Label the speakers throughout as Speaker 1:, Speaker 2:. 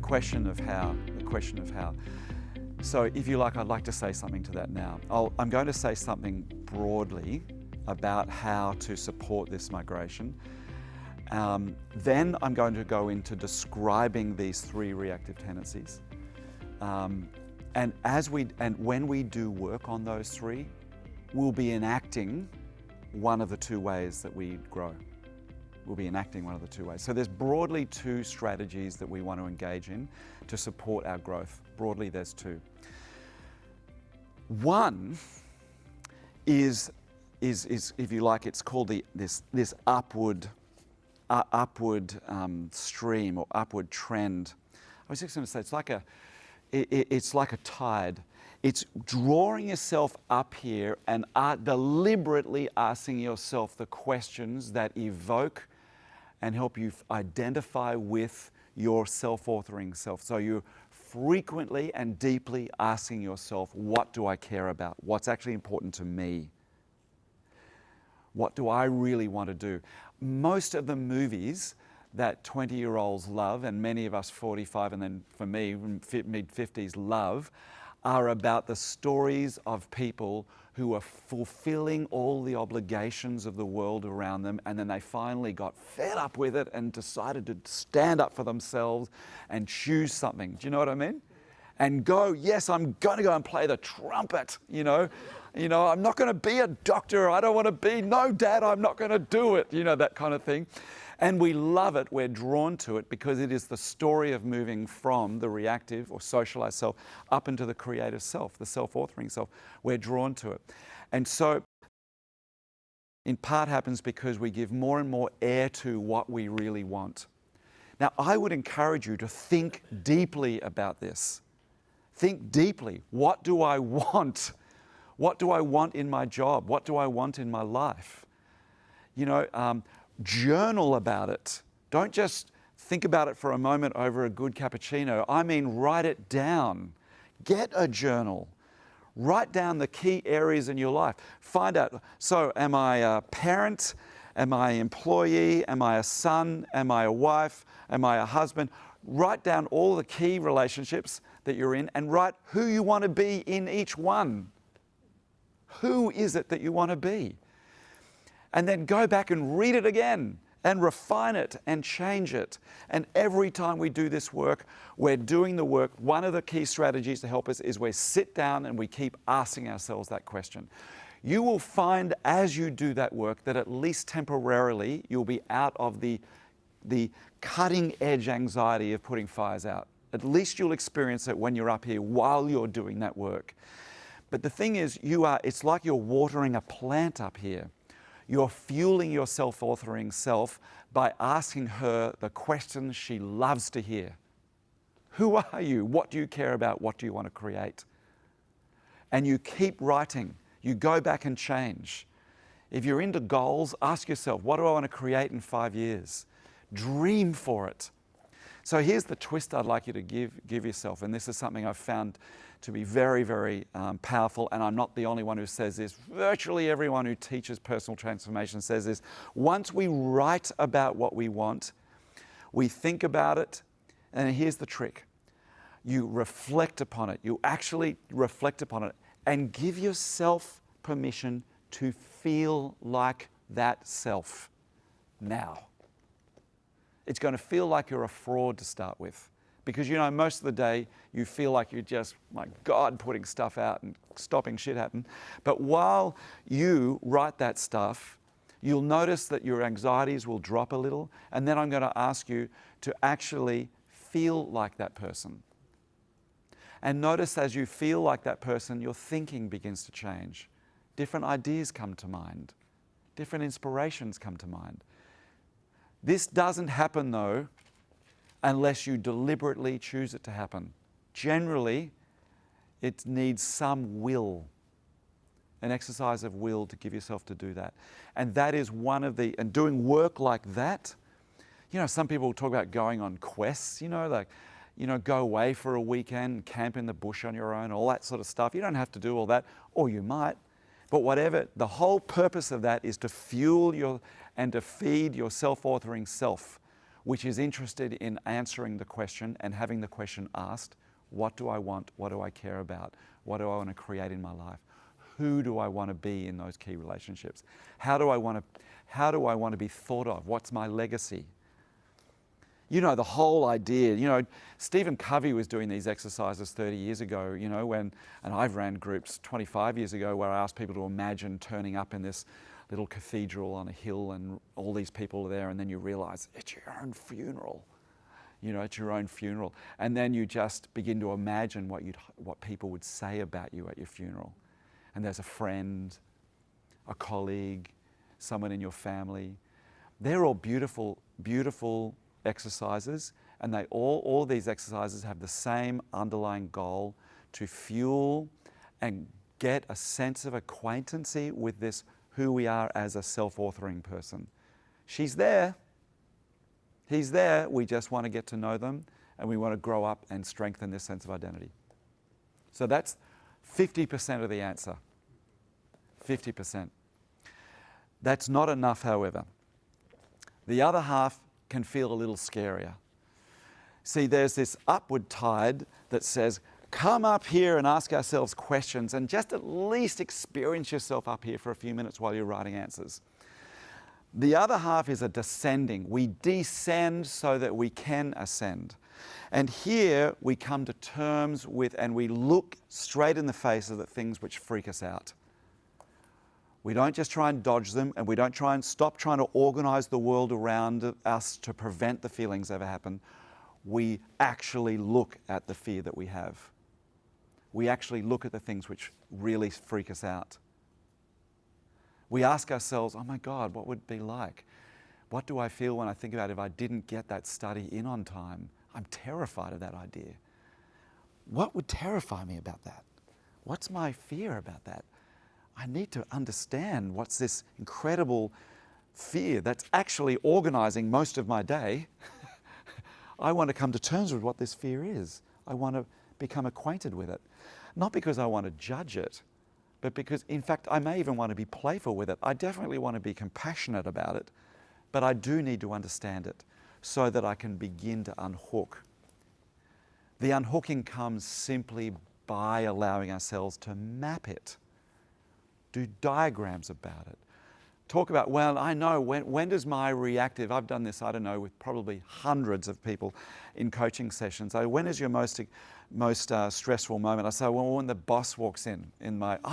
Speaker 1: question of how, the question of how. So if you like, I'd like to say something to that now. I'm going to say something broadly about how to support this migration. Then I'm going to go into describing these three reactive tendencies. And when we do work on those three, we'll be enacting one of the two ways that we grow. We'll be enacting one of the two ways. So there's broadly two strategies that we want to engage in to support our growth. Broadly, there's two. One is if you like, it's called this upward stream or upward trend. I was just going to say it's like a tide. It's drawing yourself up here and deliberately asking yourself the questions that evoke and help you identify with your self-authoring self. So you're frequently and deeply asking yourself, what do I care about? What's actually important to me? What do I really want to do? Most of the movies that 20-year-olds love, and many of us 45, and then for me, mid-50s love, are about the stories of people who are fulfilling all the obligations of the world around them, and then they finally got fed up with it and decided to stand up for themselves and choose something. Do you know what I mean? And go, yes, I'm going to go and play the trumpet, you know, I'm not going to be a doctor, I don't want to be, no, Dad, I'm not going to do it, that kind of thing. And we love it, we're drawn to it because it is the story of moving from the reactive or socialized self up into the creative self, the self-authoring self. We're drawn to it. And so, in part happens because we give more and more air to what we really want. Now, I would encourage you to think deeply about this. Think deeply. What do I want? What do I want in my job? What do I want in my life? Journal about it. Don't just think about it for a moment over a good cappuccino. I mean, write it down. Get a journal. Write down the key areas in your life. Find out, so am I a parent? Am I an employee? Am I a son? Am I a wife? Am I a husband? Write down all the key relationships that you're in and write who you want to be in each one. Who is it that you want to be? And then go back and read it again and refine it and change it. And every time we do this work, we're doing the work. One of the key strategies to help us is we sit down and we keep asking ourselves that question. You will find as you do that work that at least temporarily you'll be out of the cutting edge anxiety of putting fires out. At least you'll experience it when you're up here while you're doing that work. But the thing is, it's like you're watering a plant up here. You're fueling your self-authoring self by asking her the questions she loves to hear. Who are you? What do you care about? What do you want to create? And you keep writing. You go back and change. If you're into goals, ask yourself, what do I want to create in 5 years? Dream for it. So here's the twist I'd like you to give yourself, and this is something I've found to be very, very powerful, and I'm not the only one who says this. Virtually everyone who teaches personal transformation says this. Once we write about what we want, we think about it, and here's the trick. You reflect upon it. You actually reflect upon it and give yourself permission to feel like that self now. It's going to feel like you're a fraud to start with. Because most of the day you feel like you're just, my God, putting stuff out and stopping shit happen. But while you write that stuff, you'll notice that your anxieties will drop a little. And then I'm going to ask you to actually feel like that person. And notice as you feel like that person, your thinking begins to change. Different ideas come to mind. Different inspirations come to mind. This doesn't happen, though, unless you deliberately choose it to happen. Generally, it needs some will, an exercise of will to give yourself to do that. And that is and doing work like that, some people talk about going on quests, go away for a weekend, camp in the bush on your own, all that sort of stuff. You don't have to do all that, or you might. But whatever, the whole purpose of that is to fuel and to feed your self-authoring self which is interested in answering the question and having the question asked, what do I want? What do I care about? What do I want to create in my life? Who do I want to be in those key relationships? How do I want to be thought of? What's my legacy? You know, the whole idea, you know, Stephen Covey was doing these exercises 30 years ago, you know, and I've ran groups 25 years ago where I asked people to imagine turning up in this little cathedral on a hill and all these people are there, and then you realize it's your own funeral. You know, it's your own funeral. And then you just begin to imagine what people would say about you at your funeral. And there's a friend, a colleague, someone in your family. They're all beautiful, beautiful exercises, and all these exercises have the same underlying goal: to fuel and get a sense of acquaintancy with this, who we are as a self-authoring person. She's there, he's there, we just want to get to know them, and we want to grow up and strengthen this sense of identity. So that's 50% of the answer. 50%. That's not enough, however. The other half can feel a little scarier. See, there's this upward tide that says, come up here and ask ourselves questions and just at least experience yourself up here for a few minutes while you're writing answers. The other half is a descending. We descend so that we can ascend. And here we come to terms with and we look straight in the face of the things which freak us out. We don't just try and dodge them, and we don't stop trying to organize the world around us to prevent the feelings ever happen. We actually look at the fear that we have. We actually look at the things which really freak us out. We ask ourselves, oh my God, what would it be like? What do I feel when I think about if I didn't get that study in on time? I'm terrified of that idea. What would terrify me about that? What's my fear about that? I need to understand what's this incredible fear that's actually organizing most of my day. I want to come to terms with what this fear is. I want to become acquainted with it. Not because I want to judge it, but because, in fact, I may even want to be playful with it. I definitely want to be compassionate about it, but I do need to understand it so that I can begin to unhook. The unhooking comes simply by allowing ourselves to map it. Do diagrams about it. Talk about, well, I know, when does my reactive, I've done this, I don't know, with probably hundreds of people in coaching sessions. When is your most stressful moment? I say, well, when the boss walks in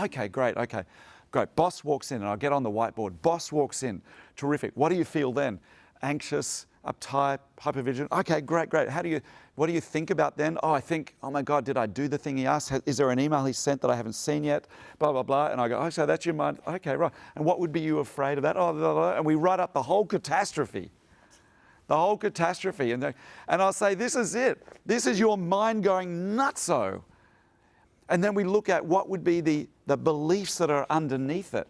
Speaker 1: okay, great. Boss walks in, and I'll get on the whiteboard. Boss walks in, terrific. What do you feel then? Anxious, uptight, hypervigilant? Okay, great. What do you think about then? Oh, I think, oh my God, did I do the thing he asked? Is there an email he sent that I haven't seen yet? Blah, blah, blah. And I go, oh, so that's your mind. Okay, right. And what would be you afraid of that? Oh, blah, blah. And we write up the whole catastrophe. The whole catastrophe. And I'll say, this is it. This is your mind going nutso. And then we look at what would be the beliefs that are underneath it.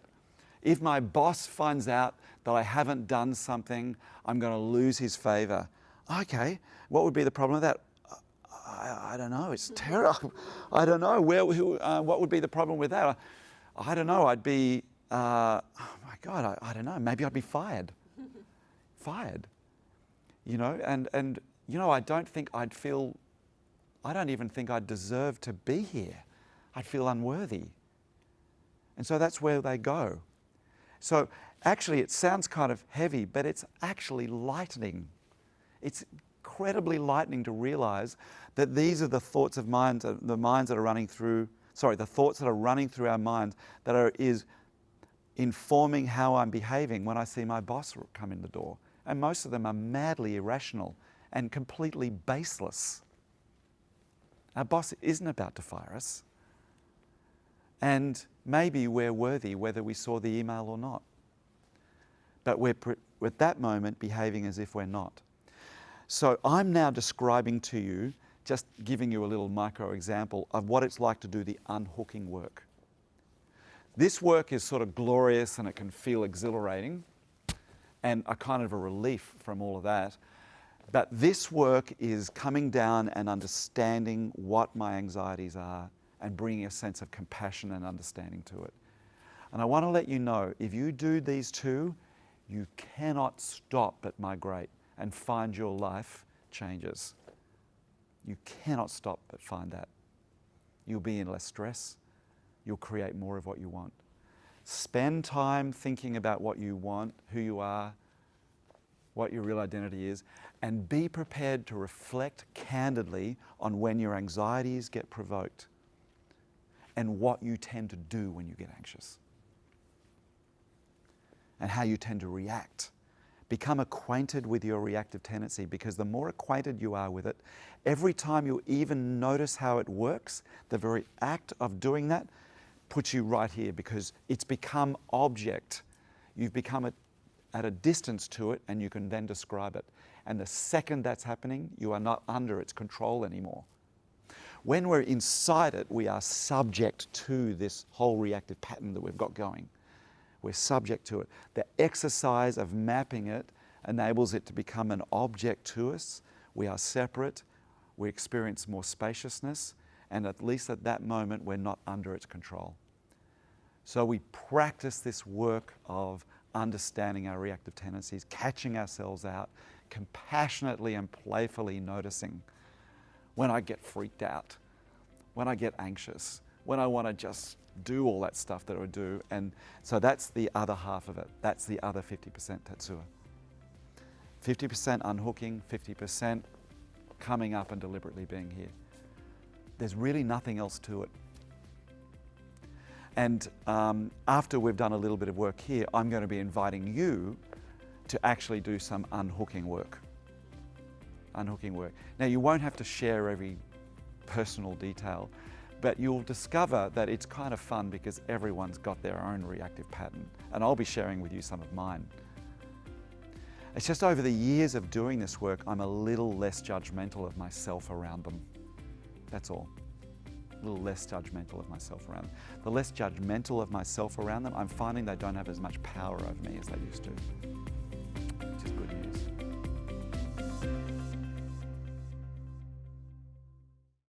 Speaker 1: If my boss finds out that I haven't done something, I'm going to lose his favor. Okay, what would be the problem with that? I don't know. It's terrible. I don't know. What would be the problem with that? I don't know. I'd be, oh my God, I don't know. Maybe I'd be fired. Fired. You know, and you know, I don't even think I'd deserve to be here. I'd feel unworthy. And so that's where they go. So actually, it sounds kind of heavy, but it's actually lightening. It's incredibly lightening to realize that these are the thoughts of minds, the thoughts that are running through our minds that is informing how I'm behaving when I see my boss come in the door. And most of them are madly irrational and completely baseless. Our boss isn't about to fire us. And maybe we're worthy whether we saw the email or not. But we're at that moment behaving as if we're not. So I'm now describing to you, just giving you a little micro example of what it's like to do the unhooking work. This work is sort of glorious and it can feel exhilarating and a kind of a relief from all of that. But this work is coming down and understanding what my anxieties are and bringing a sense of compassion and understanding to it. And I want to let you know, if you do these two, you cannot stop but migrate. and find your life changes. You cannot stop but find that. You'll be in less stress. You'll create more of what you want. Spend time thinking about what you want, who you are, what your real identity is, and be prepared to reflect candidly on when your anxieties get provoked and what you tend to do when you get anxious and how you tend to react. Become acquainted with your reactive tendency, because the more acquainted you are with it, every time you even notice how it works, the very act of doing that puts you right here, because it's become object. You've become at a distance to it, and you can then describe it. And the second that's happening, you are not under its control anymore. When we're inside it, we are subject to this whole reactive pattern that we've got going. We're subject to it. The exercise of mapping it enables it to become an object to us. We are separate. We experience more spaciousness. And at least at that moment, we're not under its control. So we practice this work of understanding our reactive tendencies, catching ourselves out, compassionately and playfully noticing when I get freaked out, when I get anxious, when I want to just do all that stuff that I do. And so that's the other half of it. That's the other 50% Tetsuya. 50% unhooking, 50% coming up and deliberately being here. There's really nothing else to it. And after we've done a little bit of work here, I'm going to be inviting you to actually do some unhooking work. Unhooking work. Now, you won't have to share every personal detail, but you'll discover that it's kind of fun because everyone's got their own reactive pattern, and I'll be sharing with you some of mine. It's just over the years of doing this work, I'm a little less judgmental of myself around them. That's all. A little less judgmental of myself around them. The less judgmental of myself around them, I'm finding they don't have as much power over me as they used to.